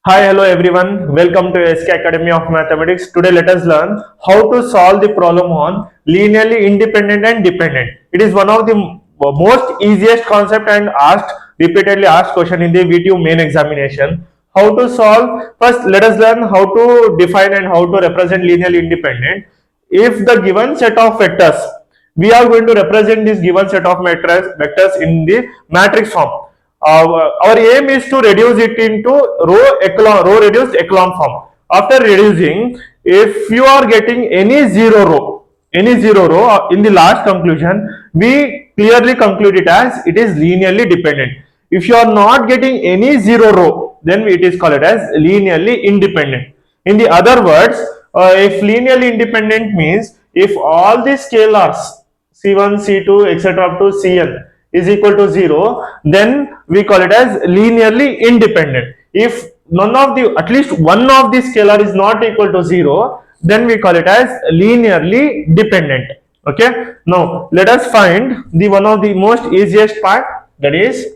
Hi, hello everyone. Welcome to SK Academy of Mathematics. Today let us learn how to solve the problem on linearly independent and dependent. It is one of the most easiest concept and repeatedly asked question in the VTU main examination. How to solve? First, let us learn how to define and how to represent linearly independent. If the given set of vectors, we are going to represent this given set of vectors in the matrix form. Our aim is to reduce it into row reduced echelon form. After reducing, if you are getting any zero row in the last conclusion, we clearly conclude it as it is linearly dependent. If you are not getting any zero row, then it is called as linearly independent. In the other words, if linearly independent means if all the scalars C1, C2, etc. up to Cn is equal to 0, then we call it as linearly independent. If none of the, at least one of the scalar is not equal to 0, then we call it as linearly dependent. Okay. Now let us find the one of the most easiest part, that is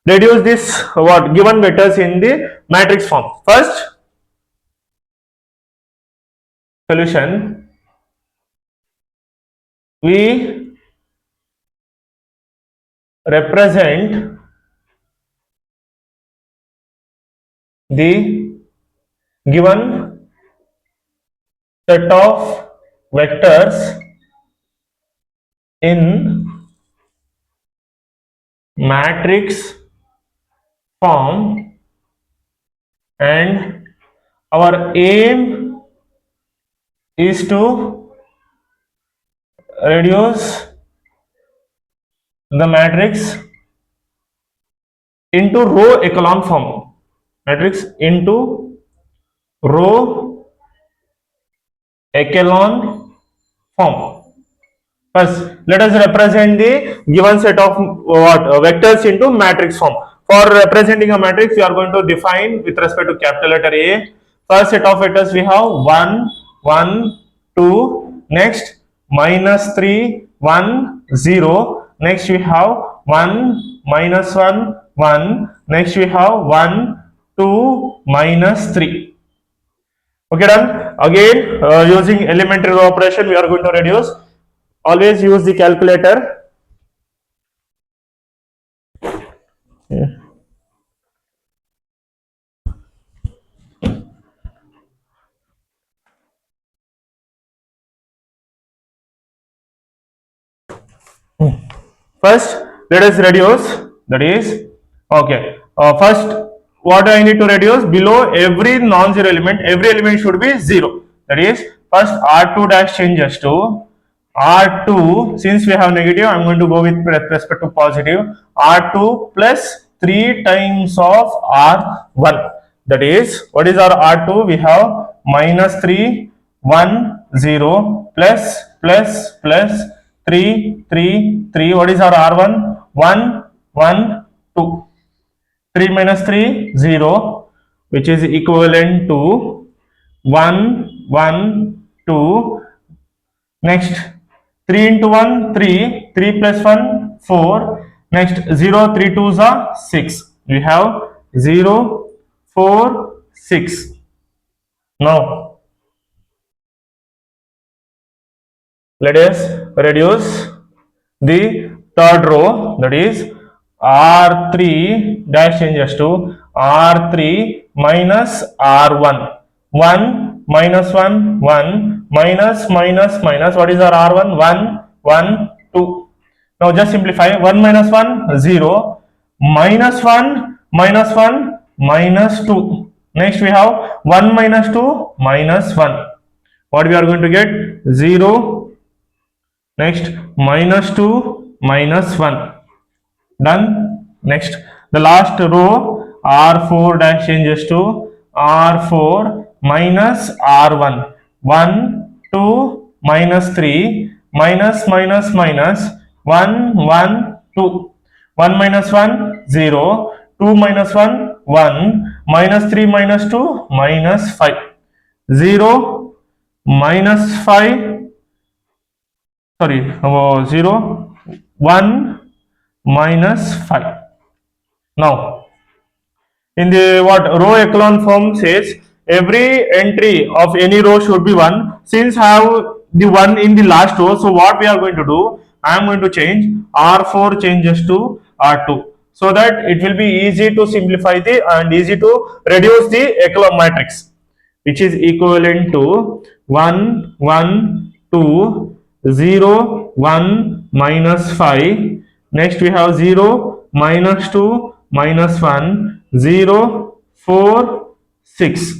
reduce this what given vectors in the matrix form. First solution, we represent the given set of vectors in matrix form, and our aim is to reduce the matrix into row echelon form. Matrix into row echelon form. First, let us represent the given set of vectors into matrix form. For representing a matrix, we are going to define with respect to capital letter A. First set of vectors we have 1, 1, 2. Next, minus 3, 1, 0. Next we have 1, minus 1, 1. Next we have 1, 2, minus 3. Okay, done. Again, using elementary row operation, we are going to reduce. Always use the calculator. Yeah. First, let us reduce. That is okay. First, what I need to reduce? Below every non-zero element, every element should be 0. That is, first R2 dash changes to R2. Since we have negative, I am going to go with respect to positive. R2 plus 3 times of R1. That is, what is our R2? We have minus 3, 1, 0, plus 3, 3, 3. What is our R1? 1, 1, 2. 3 minus 3, 0, which is equivalent to 1, 1, 2. Next, 3 into 1, 3. 3 plus 1, 4. Next, 0, 3 2s are 6. We have 0, 4, 6. Now, let us reduce the third row, that is R3 dash changes to R3 minus R1. 1 minus 1, 1 minus minus minus. What is our R1? 1, 1, 2. Now just simplify. 1 minus 1, 0. Minus 1, minus 1, minus 2. Next we have 1 minus 2, minus 1. What we are going to get? 0. Next, minus 2, minus 1. Done. Next, the last row, R4 dash changes to R4 minus R1. 1, 2, minus 3, minus minus minus 1, 1, 2. 1 minus 1, 0. 2 minus 1, 1. Minus 3 minus 2, minus 5. 0, minus 5. Sorry, 0, 1, minus 5. Now, In the what row echelon form says every entry of any row should be 1. Since I have the 1 in the last row, so what we are going to do, I am going to change r4 changes to r2, so that it will be easy to simplify the and easy to reduce the echelon matrix, which is equivalent to 1 1 2 0 1 minus 5. Next we have 0 minus 2 minus 1 0 4 6.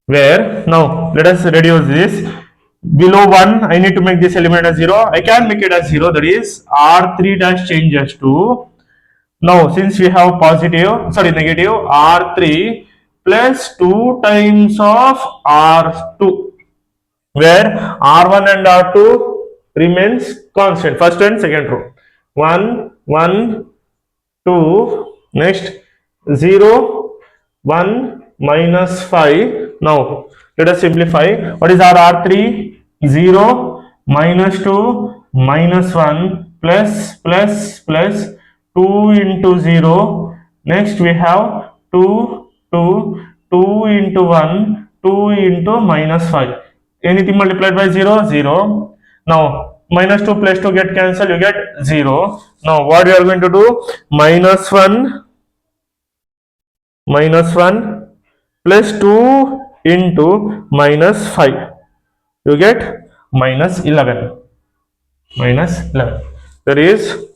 Where now let us reduce this. Below 1 I need to make this element as 0. I can make it as 0, that is r3 dash changes to, now since we have positive, sorry, negative r3 plus 2 times of r2, where r1 and r2 remains constant, first and second row. 1 1 2, next 0 1 minus 5. Now let us simplify. What is our r3? 0 minus 2 minus 1 plus plus plus 2 into 0. Next we have 2 2 2 into 1 2 into minus 5. Anything multiplied by 0 0. Now minus 2 plus 2 get cancelled, you get 0. Now what we are going to do, minus 1 plus 2 into minus 5, you get minus 11. There is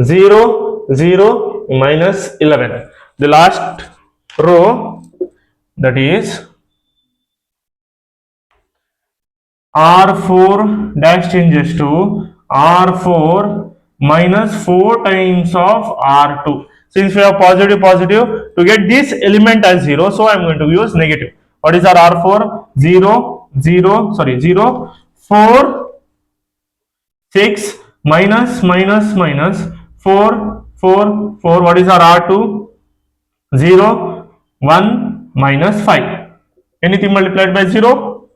0 0 minus 11. The last row, that is r4 dash changes to r4 minus 4 times of r2. Since we have positive positive, to get this element as 0, so I am going to use negative. What is our r4? 0 0, sorry, 0 4 6 minus minus minus 4 4 4. What is our r2? 0 1 minus 5. Anything multiplied by 0?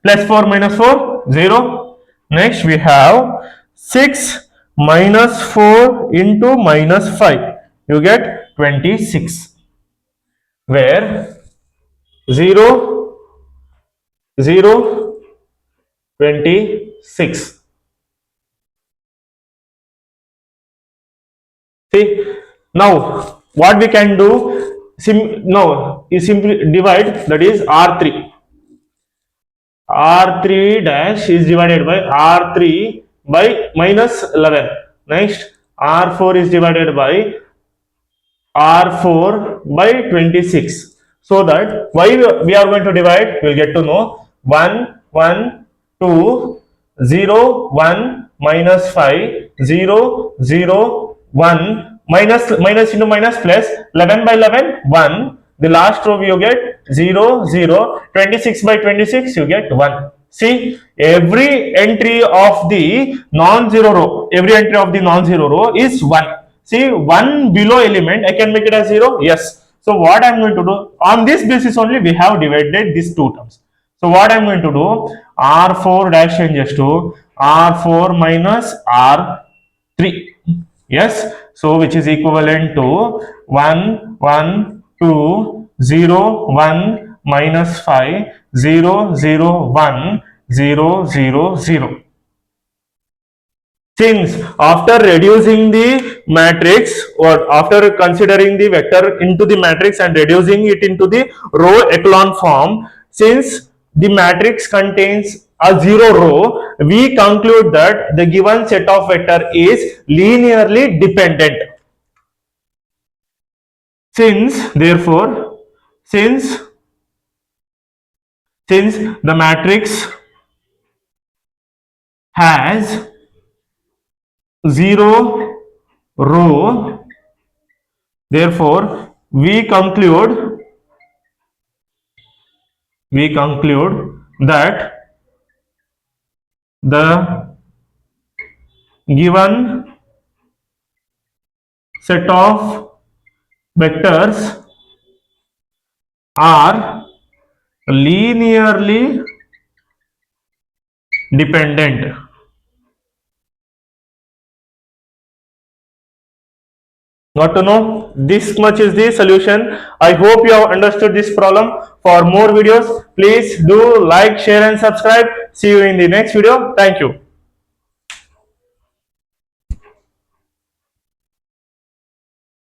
Plus 4 minus 4, 0. Next we have 6 minus 4 into minus 5. You get 26. Where 0, 0, 26. See, now what we can do, now is simply divide, that is R3. R3 dash is divided by R3 by minus 11. Next R4 is divided by R4 by 26. So that why we are going to divide, we will get to know. 1 1 2 0 1 minus 5 0 0 1 minus minus into minus plus 11 by 11 1. The last row you get 0 0, 26 by 26 you get 1. See, every entry of the non-zero row, is 1. See, 1 below element I can make it as 0. Yes. So what I am going to do, on this basis only we have divided these two terms. So what I am going to do, r4 dash changes to r4 minus r3. Yes. So which is equivalent to 1 1 2 0 1 minus 5 0 0 1 0 0 0. Since after reducing the matrix, or after considering the vector into the matrix and reducing it into the row echelon form, since the matrix contains a zero row, we conclude that the given set of vector is linearly dependent. Since therefore, since the matrix has zero row, therefore we conclude that the given set of vectors are linearly dependent. Got to know? This much is the solution. I hope you have understood this problem. For more videos, please do like, share and subscribe. See you in the next video. Thank you.